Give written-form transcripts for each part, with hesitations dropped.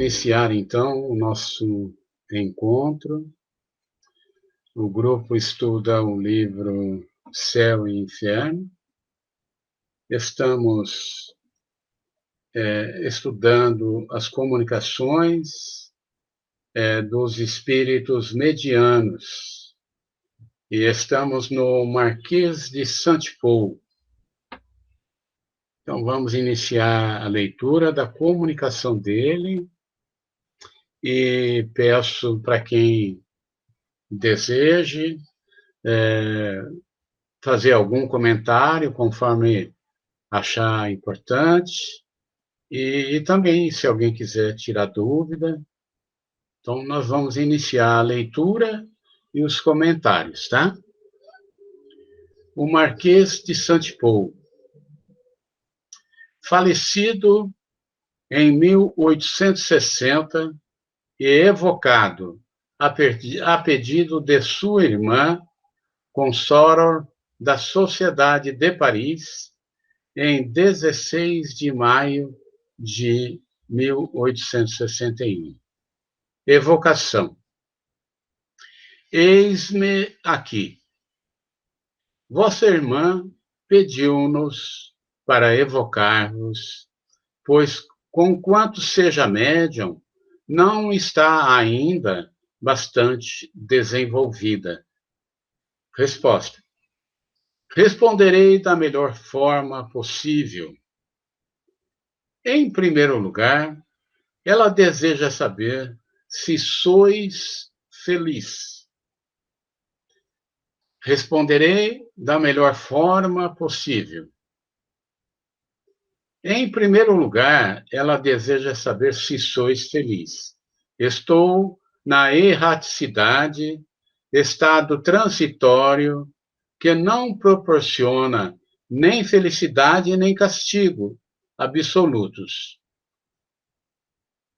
iniciar, então, o nosso encontro. O grupo estuda o livro Céu e Inferno. Estamos estudando as comunicações dos espíritos medianos. E estamos no Marquês de Saint-Paul. Então, vamos iniciar a leitura da comunicação dele e peço para quem deseje fazer algum comentário conforme achar importante e também, se alguém quiser tirar dúvida. Então, nós vamos iniciar a leitura e os comentários, tá? O Marquês de Saint-Paul. Falecido em 1860 e evocado a pedido de sua irmã, Consoror da Sociedade de Paris, em 16 de maio de 1861. Evocação. Eis-me aqui. Vossa irmã pediu-nos para evocar-vos, pois, conquanto seja médium, não está ainda bastante desenvolvida. Resposta. Responderei da melhor forma possível. Em primeiro lugar, ela deseja saber se sois feliz. Responderei da melhor forma possível. Em primeiro lugar, ela deseja saber se sois feliz. Estou na erraticidade, estado transitório, que não proporciona nem felicidade nem castigo absolutos.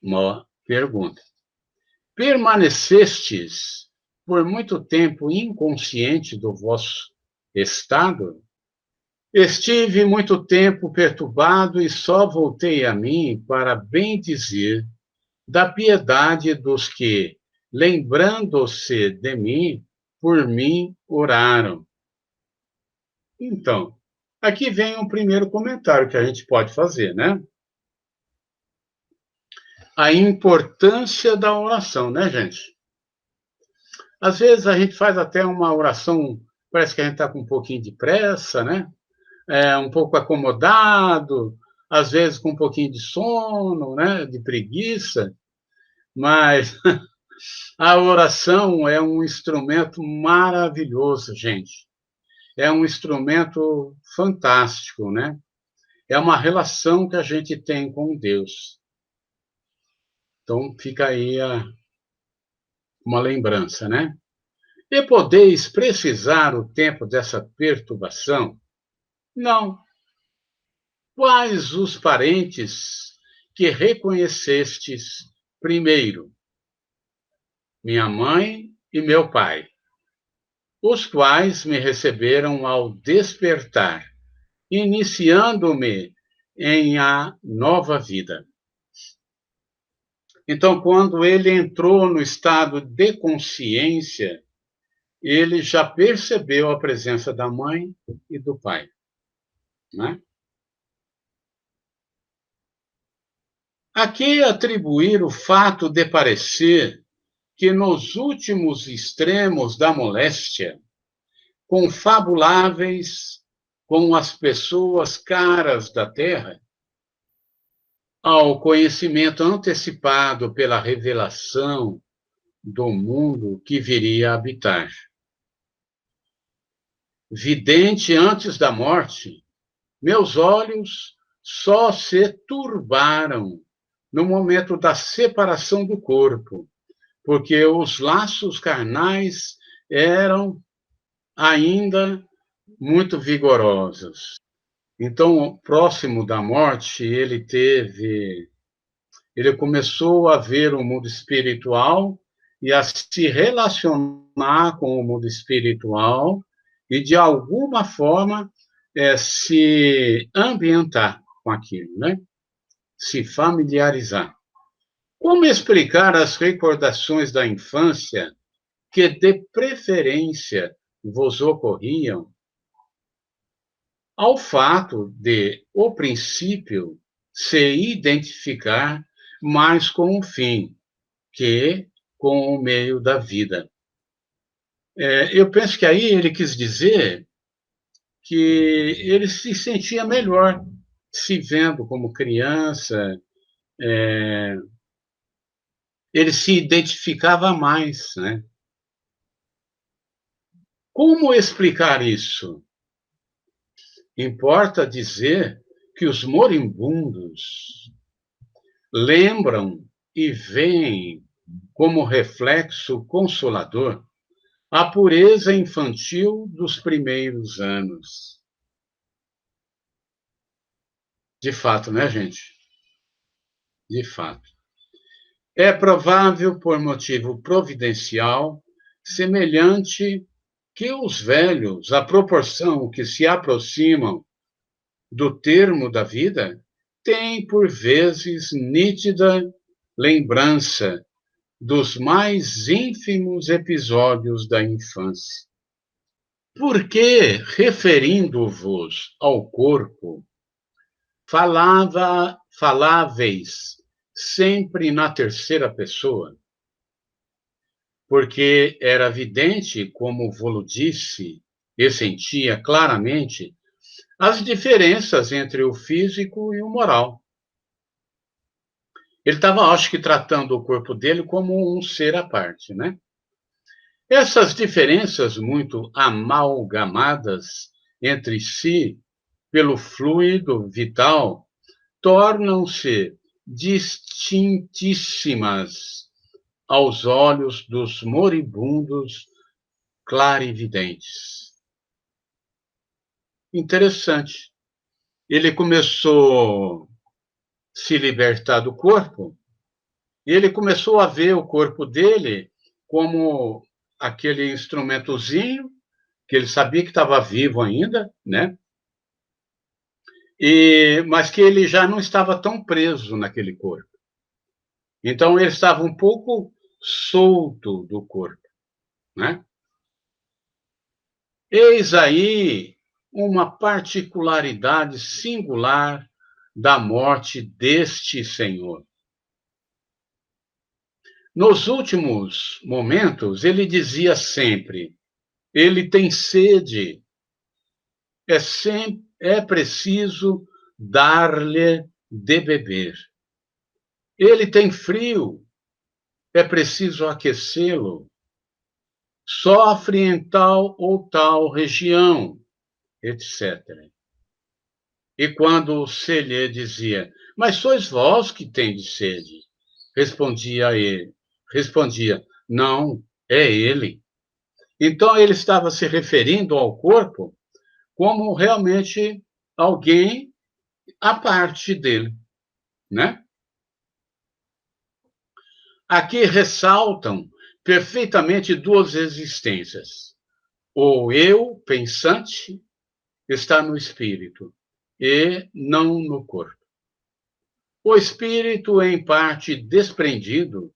Uma pergunta. Permanecestes por muito tempo inconsciente do vosso estado? Estive muito tempo perturbado e só voltei a mim para bem dizer da piedade dos que, lembrando-se de mim, por mim oraram. Então, aqui vem um primeiro comentário que a gente pode fazer, né? A importância da oração, né, gente? Às vezes a gente faz até uma oração, parece que a gente está com um pouquinho de pressa, né? Um pouco acomodado, às vezes com um pouquinho de sono, né? De preguiça, mas a oração é um instrumento maravilhoso, gente. É um instrumento fantástico, né? É uma relação que a gente tem com Deus. Então, fica aí uma lembrança, né? E podeis precisar o tempo dessa perturbação? Não. Quais os parentes que reconhecestes primeiro? Minha mãe e meu pai, os quais me receberam ao despertar, iniciando-me em a nova vida. Então, quando ele entrou no estado de consciência, ele já percebeu a presença da mãe e do pai, né? A que atribuir o fato de parecer que nos últimos extremos da moléstia, confabuláveis com as pessoas caras da terra, ao conhecimento antecipado pela revelação do mundo que viria a habitar. Vidente antes da morte, meus olhos só se turbaram no momento da separação do corpo, porque os laços carnais eram ainda muito vigorosos. Então, próximo da morte, ele começou a ver o mundo espiritual e a se relacionar com o mundo espiritual e, de alguma forma, se ambientar com aquilo, né? Se familiarizar. Como explicar as recordações da infância que de preferência vos ocorriam ao fato de o princípio se identificar mais com o fim que com o meio da vida? Eu penso que aí ele quis dizer que ele se sentia melhor se vendo como criança, ele se identificava mais, né? Como explicar isso? Importa dizer que os moribundos lembram e veem como reflexo consolador a pureza infantil dos primeiros anos. De fato, né, gente? De fato. É provável, por motivo providencial, semelhante que os velhos, à proporção que se aproximam do termo da vida, têm, por vezes, nítida lembrança dos mais ínfimos episódios da infância. Porque, referindo-vos ao corpo, faláveis sempre na terceira pessoa, porque era evidente, como vou disse, e sentia claramente, as diferenças entre o físico e o moral. Ele estava, acho que, tratando o corpo dele como um ser à parte, né? Essas diferenças muito amalgamadas entre si pelo fluido vital tornam-se distintíssimas aos olhos dos moribundos clarividentes. Interessante. Ele começou a se libertar do corpo e ele começou a ver o corpo dele como aquele instrumentozinho que ele sabia que estava vivo ainda, né? Mas que ele já não estava tão preso naquele corpo. Então, ele estava um pouco solto do corpo, né? Eis aí uma particularidade singular da morte deste senhor. Nos últimos momentos, ele dizia sempre: ele tem sede, é preciso dar-lhe de beber. Ele tem frio, é preciso aquecê-lo. Sofre em tal ou tal região, etc. E quando se lhe dizia: mas sois vós que tendes sede, respondia: não, é ele. Então ele estava se referindo ao corpo como realmente alguém à parte dele, né? Aqui ressaltam perfeitamente duas existências. O eu pensante está no espírito e não no corpo. O espírito, em parte desprendido,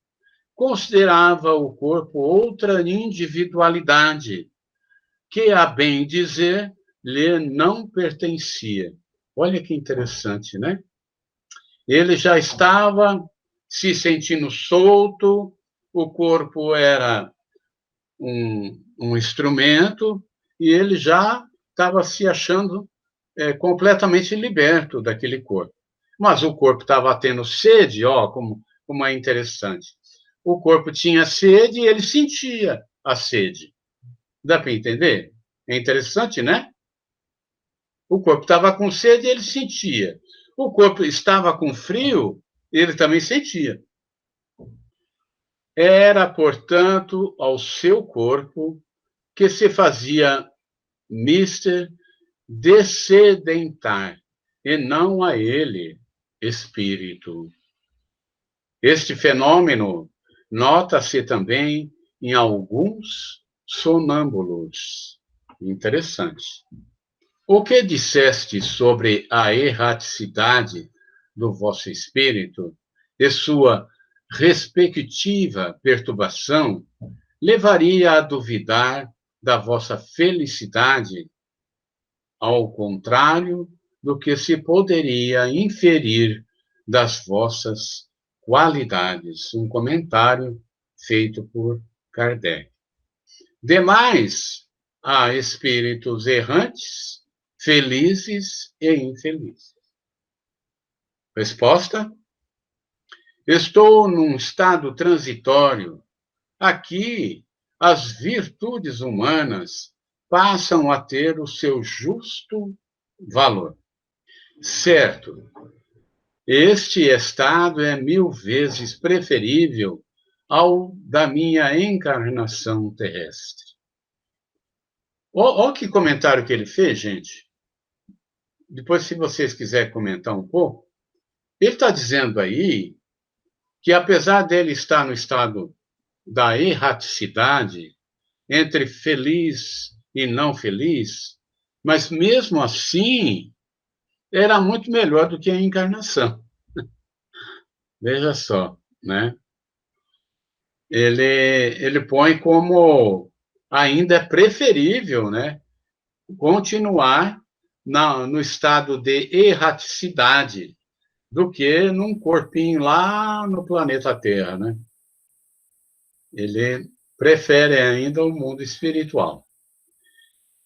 considerava o corpo outra individualidade, que, a bem dizer, lhe não pertencia. Olha que interessante, né? Ele já estava se sentindo solto, o corpo era um instrumento, e ele já estava se achando completamente liberto daquele corpo. Mas o corpo estava tendo sede, ó, como é interessante. O corpo tinha sede e ele sentia a sede. Dá para entender? É interessante, né? O corpo estava com sede e ele sentia. O corpo estava com frio, ele também sentia. Era, portanto, ao seu corpo que se fazia mister descedentar, e não a ele, espírito. Este fenômeno nota-se também em alguns sonâmbulos. Interessante. O que disseste sobre a erraticidade do vosso espírito e sua respectiva perturbação levaria a duvidar da vossa felicidade, ao contrário do que se poderia inferir das vossas qualidades. Um comentário feito por Kardec. Demais, há espíritos errantes, felizes e infelizes. Resposta: estou num estado transitório. Aqui, as virtudes humanas passam a ter o seu justo valor. Certo, este estado é 1000 vezes preferível ao da minha encarnação terrestre. Olha que comentário que ele fez, gente. Depois, se vocês quiserem comentar um pouco, ele está dizendo aí que, apesar dele estar no estado da erraticidade, entre feliz e não feliz, mas mesmo assim, era muito melhor do que a encarnação. Veja só, né? Ele põe como ainda é preferível, né, continuar no estado de erraticidade do que num corpinho lá no planeta Terra, né? Ele prefere ainda o mundo espiritual.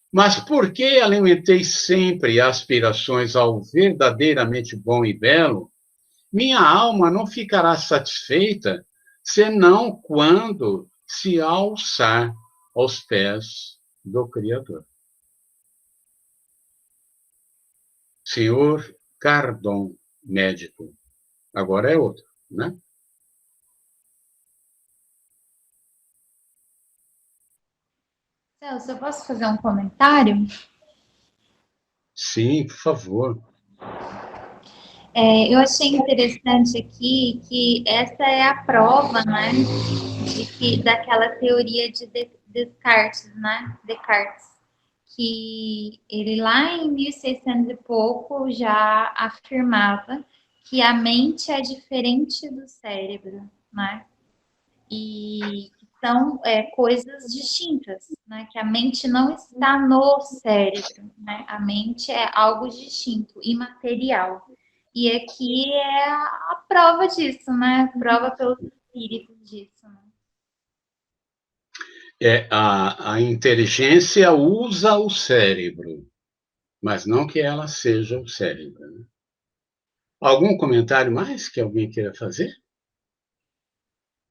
Mas por que alimentei sempre aspirações ao verdadeiramente bom e belo, minha alma não ficará satisfeita senão quando se alçar aos pés do Criador. Senhor Cardon, médico. Agora é outro, né? Celso, eu posso fazer um comentário? Sim, por favor. Eu achei interessante aqui que essa é a prova, né, daquela teoria de Descartes, né? Descartes, que ele lá em 1600 e pouco já afirmava que a mente é diferente do cérebro, né? E são coisas distintas, né? Que a mente não está no cérebro, né? A mente é algo distinto, imaterial. E aqui é a prova disso, né? Prova pelos espíritos disso. Né? A inteligência usa o cérebro, mas não que ela seja o cérebro. Né? Algum comentário mais que alguém queira fazer?